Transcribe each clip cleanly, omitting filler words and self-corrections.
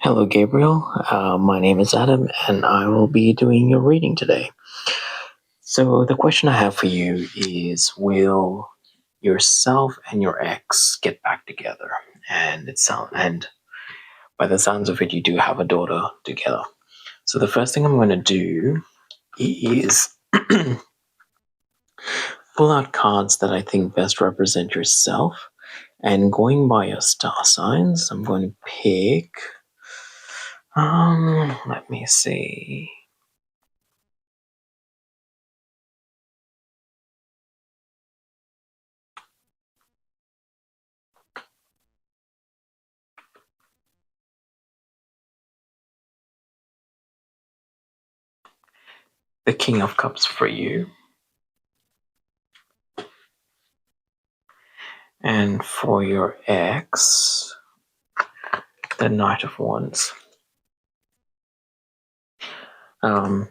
Hello, Gabriel. My name is Adam, and I will be doing your reading today. So, the question I have for you is: will yourself and your ex get back together? And by the sounds of it, you do have a daughter together. So, the first thing I'm going to do is pull out cards that I think best represent yourself. And going by your star signs, I'm going to pick. Let me see. The King of Cups for you. And for your ex, the Knight of Wands.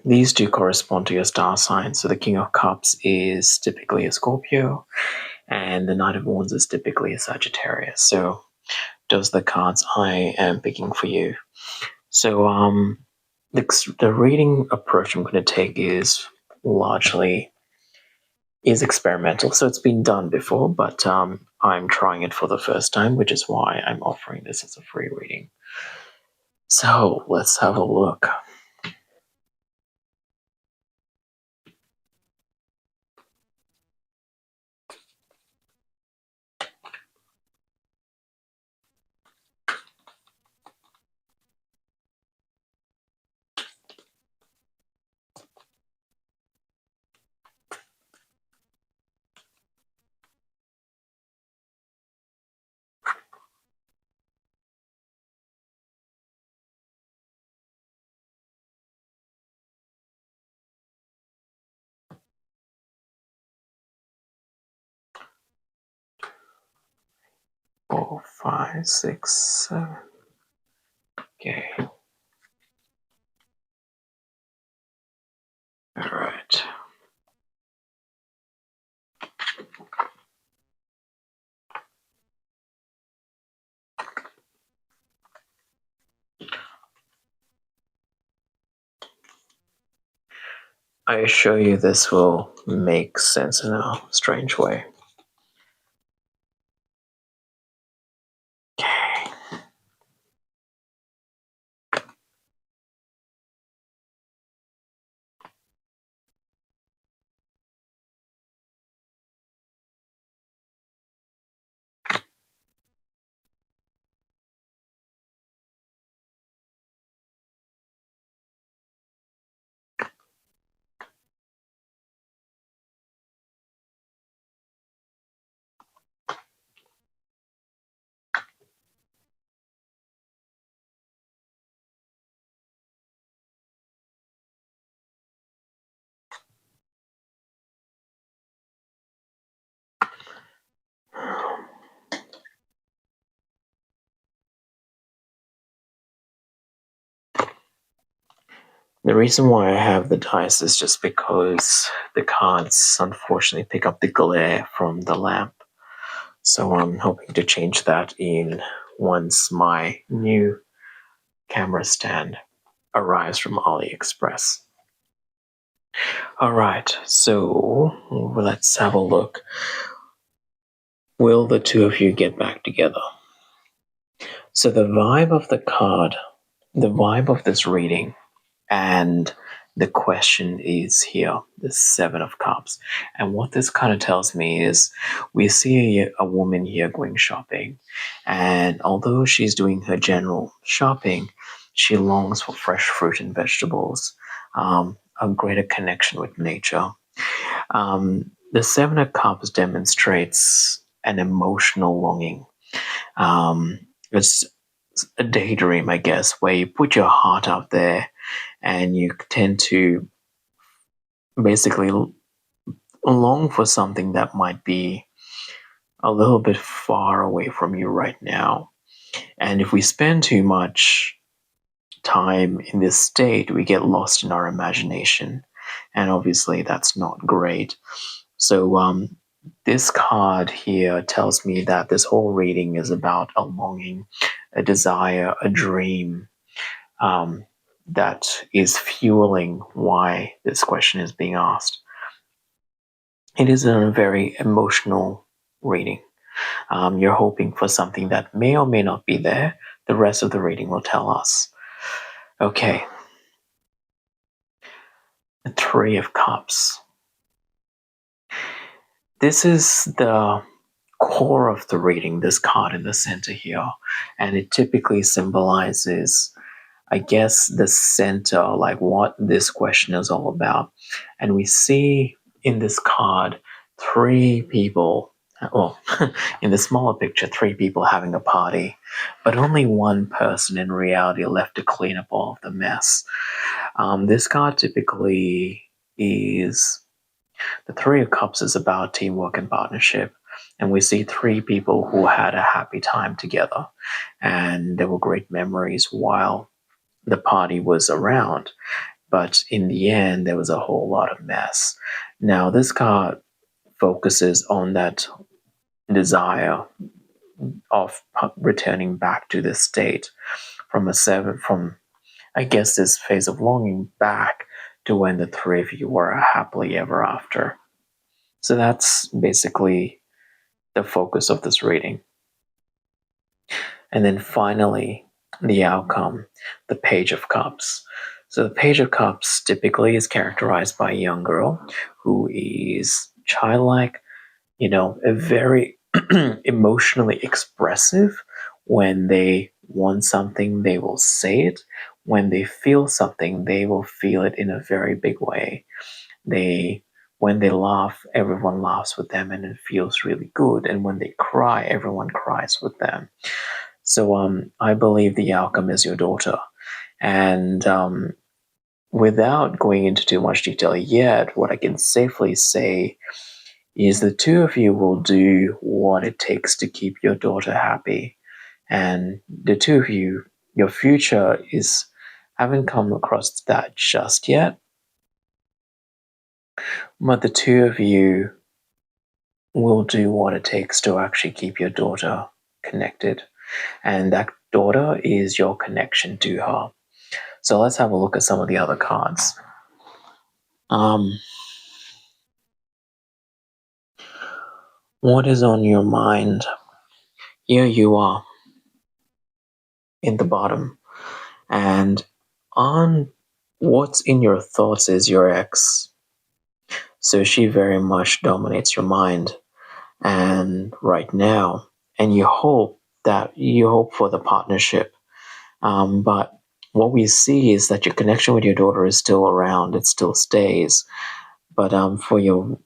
These two correspond to your star sign. So the King of Cups is typically a Scorpio, and the Knight of Wands is typically a Sagittarius. So those are the cards I am picking for you. So the reading approach I'm going to take is largely experimental. So it's been done before, but I'm trying it for the first time, which is why I'm offering this as a free reading. So let's have a look. Four, five, six, seven. Okay. All right. I assure you this will make sense in a strange way. Okay. The reason why I have the dice is just because the cards unfortunately pick up the glare from the lamp. So I'm hoping to change that in once my new camera stand arrives from AliExpress. Alright, so let's have a look. Will the two of you get back together? So the vibe of the card, the vibe of this reading, and the question is here, the Seven of Cups. And what this kind of tells me is we see a woman here going shopping, and although she's doing her general shopping, she longs for fresh fruit and vegetables, a greater connection with nature. The Seven of Cups demonstrates an emotional longing. It's a daydream, I guess, where you put your heart out there and you tend to basically long for something that might be a little bit far away from you right now. And if we spend too much time in this state, we get lost in our imagination. And obviously, that's not great. So, this card here tells me that this whole reading is about a longing, a desire, a dream, that is fueling why this question is being asked. It is a very emotional reading. You're hoping for something that may or may not be there. The rest of the reading will tell us. Okay. The Three of Cups. This is the core of the reading, this card in the center here. And it typically symbolizes, I guess, the center, like what this question is all about. And we see in this card three people, well, in the smaller picture, three people having a party, but only one person in reality left to clean up all of the mess. This card typically is the Three of Cups is about teamwork and partnership. And we see three people who had a happy time together. And there were great memories while the party was around. But in the end, there was a whole lot of mess. Now, this card focuses on that desire of returning back to this state from I guess this phase of longing back to when the three of you were happily ever after. So that's basically the focus of this reading. And then finally, the outcome, the Page of Cups. So the Page of Cups typically is characterized by a young girl who is childlike, a very emotionally expressive. When they want something, they will say it. When they feel something, they will feel it in a very big way. When they laugh, everyone laughs with them and it feels really good. And when they cry, everyone cries with them. So I believe the outcome is your daughter. And without going into too much detail yet, what I can safely say is the two of you will do what it takes to keep your daughter happy. And the two of you, your future is, haven't come across that just yet, but the two of you will do what it takes to actually keep your daughter connected. And that daughter is your connection to her. So let's have a look at some of the other cards. What is on your mind? Here you are in the bottom. And on what's in your thoughts is your ex. So she very much dominates your mind. And right now, and you hope for the partnership. But what we see is that your connection with your daughter is still around. It still stays. But for your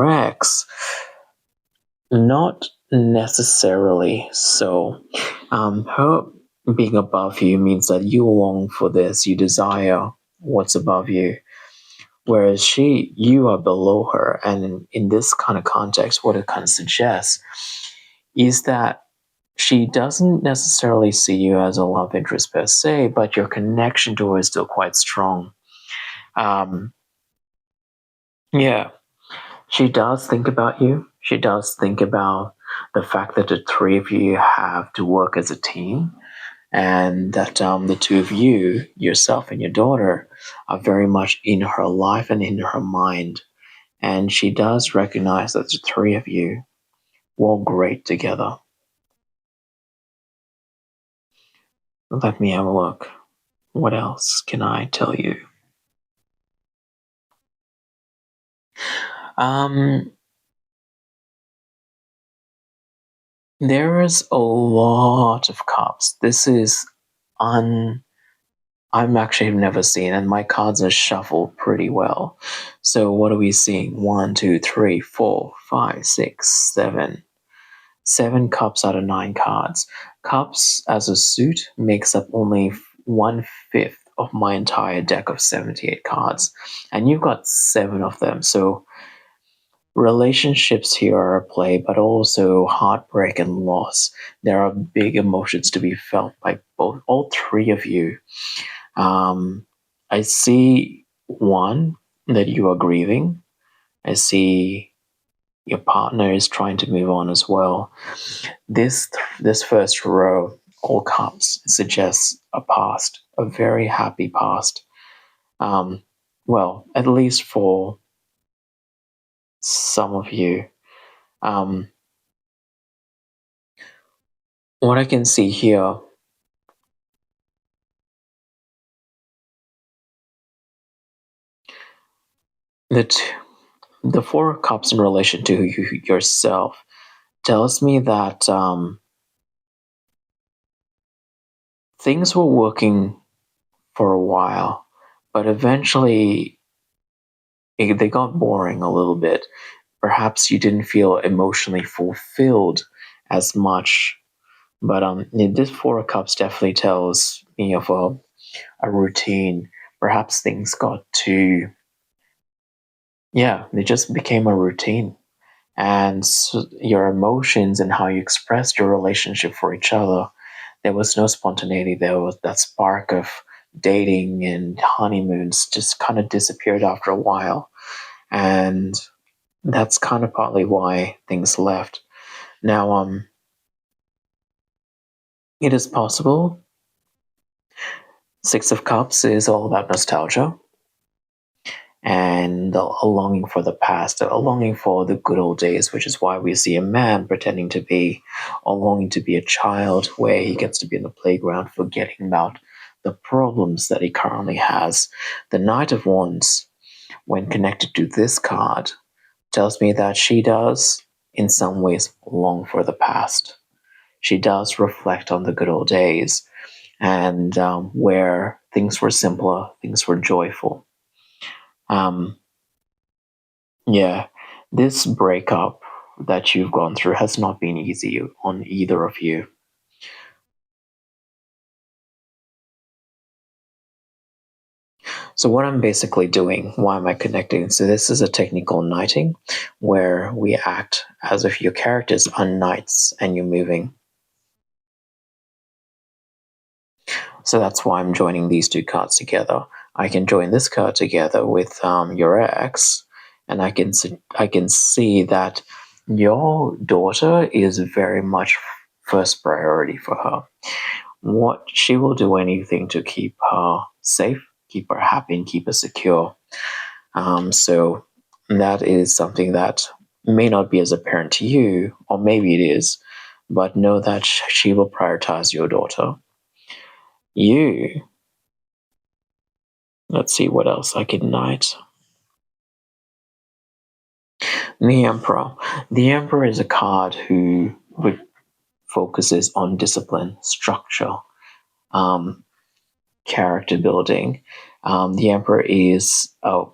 ex, not necessarily so. Her being above you means that you long for this, you desire what's above you, whereas you are below her. And in this kind of context, what it kind of suggests is that she doesn't necessarily see you as a love interest per se, but your connection to her is still quite strong. Yeah. She does think about you. She does think about the fact that the three of you have to work as a team, and that the two of you, yourself and your daughter, are very much in her life and in her mind. And she does recognize that the three of you work great together. Let me have a look. What else can I tell you? There is a lot of cups. This is I'm actually never seen, and my cards are shuffled pretty well. So what are we seeing? 1, 2, 3, 4, 5, 6, 7. 7 cups out of 9 cards. Cups as a suit makes up only 1/5 of my entire deck of 78 cards. And you've got 7 of them. So relationships here are at play, but also heartbreak and loss. There are big emotions to be felt by all three of you. I see one, that you are grieving. I see your partner is trying to move on as well. This first row all cups suggests a past, a very happy past. Well, at least for some of you. Um, what I can see here, that the Four of Cups in relation to yourself tells me that things were working for a while, but eventually they got boring a little bit. Perhaps you didn't feel emotionally fulfilled as much. But this Four of Cups definitely tells me of a routine. Perhaps things got too, yeah, they just became a routine. And so your emotions and how you expressed your relationship for each other, there was no spontaneity. There was that spark of dating and honeymoons just kind of disappeared after a while. And that's kind of partly why things left. Now, it is possible. Six of Cups is all about nostalgia and a longing for the past, a longing for the good old days, which is why we see a man pretending to be or longing to be a child where he gets to be in the playground, forgetting about the problems that he currently has. The Knight of Wands, when connected to this card, tells me that she does, in some ways, long for the past. She does reflect on the good old days and where things were simpler, things were joyful. Um, yeah, this breakup that you've gone through has not been easy on either of you. So, what I'm basically doing, why am I connecting? So, this is a technique called knighting, where we act as if your characters are knights and you're moving. So, that's why I'm joining these two cards together. I can join this card together with your ex, and I can see that your daughter is very much first priority for her. What she will do anything to keep her safe, keep her happy, and keep her secure. So that is something that may not be as apparent to you, or maybe it is, but know that she will prioritize your daughter. You, let's see what else I can knight. The Emperor. The Emperor is a card who focuses on discipline, structure, um, character building. The Emperor is a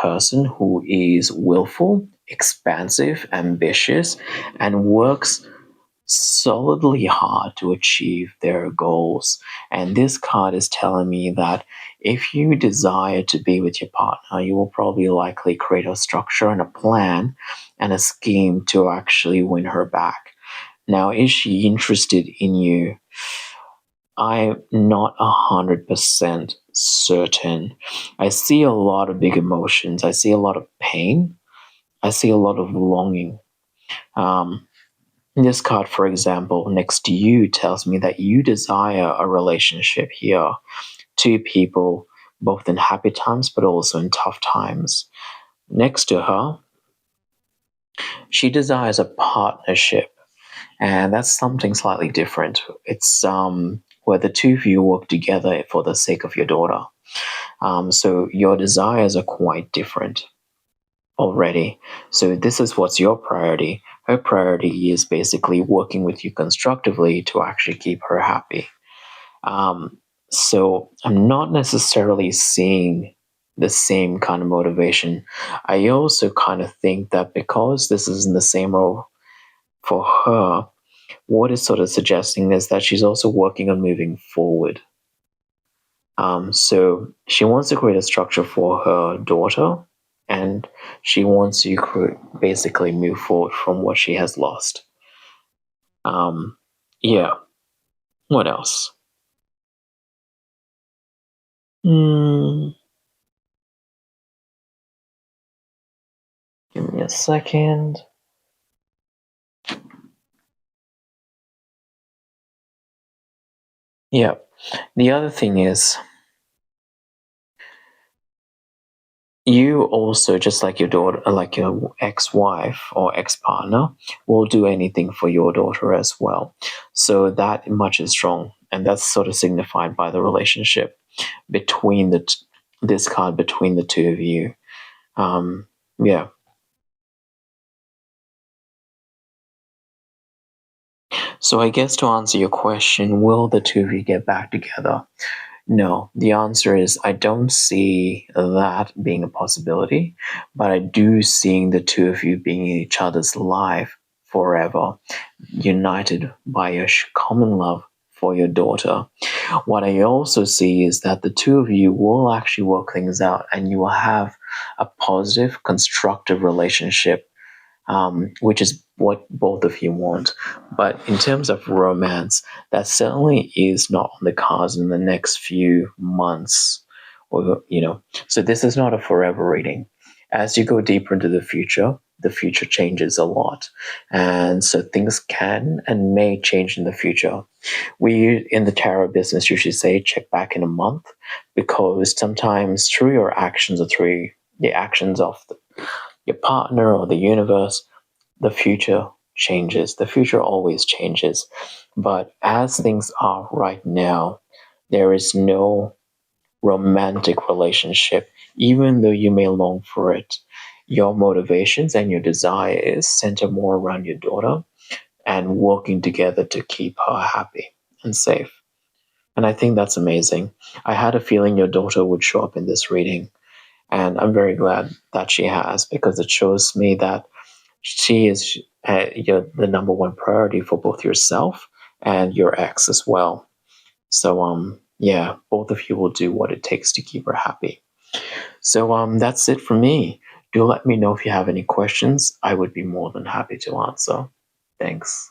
person who is willful, expansive, ambitious, and works solidly hard to achieve their goals. And this card is telling me that if you desire to be with your partner, you will probably likely create a structure and a plan and a scheme to actually win her back. Now, is she interested in you? I'm not 100% certain. I see a lot of big emotions. I see a lot of pain. I see a lot of longing. Um, this card, for example, next to you tells me that you desire a relationship here. Two people, both in happy times but also in tough times. Next to her, she desires a partnership, and that's something slightly different. It's where the two of you work together for the sake of your daughter. So your desires are quite different already. So this is what's your priority. Her priority is basically working with you constructively to actually keep her happy. So I'm not necessarily seeing the same kind of motivation. I also kind of think that because this is in the same role for her, what is sort of suggesting is that she's also working on moving forward. So she wants to create a structure for her daughter, and she wants to basically move forward from what she has lost. Um, yeah. What else? Hmm. Give me a second. Yeah. The other thing is, you also, just like your daughter, like your ex-wife or ex-partner, will do anything for your daughter as well. So that much is strong, and that's sort of signified by the relationship between this card between the two of you. Yeah. So I guess to answer your question, will the two of you get back together? No, the answer is I don't see that being a possibility, but I do seeing the two of you being in each other's life forever, united by a common love for your daughter. What I also see is that the two of you will actually work things out and you will have a positive, constructive relationship, which is what both of you want. But in terms of romance, that certainly is not on the cards in the next few months. Or, so this is not a forever reading. As you go deeper into the future changes a lot. And so things can and may change in the future. We in the tarot business usually say check back in a month, because sometimes through your actions or through the actions of your partner or the universe, the future changes. The future always changes. But as things are right now, there is no romantic relationship, even though you may long for it. Your motivations and your desires center more around your daughter and working together to keep her happy and safe. And I think that's amazing. I had a feeling your daughter would show up in this reading, and I'm very glad that she has, because it shows me that she is the number one priority for both yourself and your ex as well. So yeah, both of you will do what it takes to keep her happy. So that's it for me. Do let me know if you have any questions. I would be more than happy to answer. Thanks.